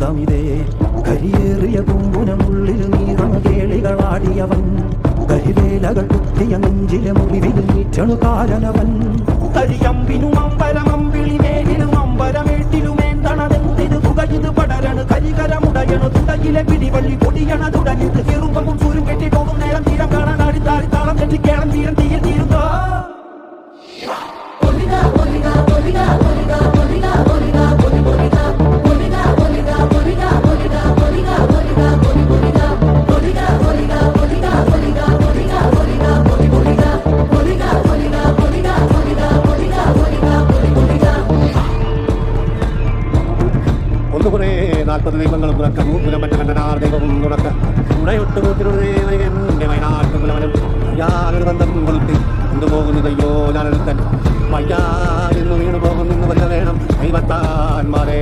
നാദമിതേ കരിയേറിയ പൂമ്പുനമുള്ളിൽ നീറണ കേളികളാടിയവൻ കരിവേലകൾ കുത്തിയ നെഞ്ചിലെ മുറിവിൽ നീറ്റണു കാലനവൻ കരിയമ്പിനും അമ്പരമമ്പിളി മേലിലും അമ്പരമേട്ടിലുമേന്തണതെന്തിത് പുകയിത് പടരണു കരികരമുടയണു തുടയിലെ പിടിവള്ളി പൊടിയണ തുടങ്ങിത് ചെറുപ്പവും സൂരും കെട്ടി പോകും നേരം തീരം കാണാൻ ആടിത്താടി താളം തെറ്റി കേളം തീരം തീയിൽ തീരുന്നോ ഒന്നുകുറേ 40 ദൈവങ്ങളും തുറക്ക നൂറ്റുലം മറ്റ കണ്ടനാർ ദൈവവും തുറക്ക ഉണയൊട്ട് നൂറ്റിനുടേ വയനാട്ടുലവനും ഞാനൊരു ബന്ധം കൊളുത്തി കൊണ്ടുപോകുന്നതയ്യോ ഞാനെടുത്തൻ വയ്യാ എന്ന് വീണു പോകുന്നു വല്ല വേണം ദൈവത്താന്മാരേ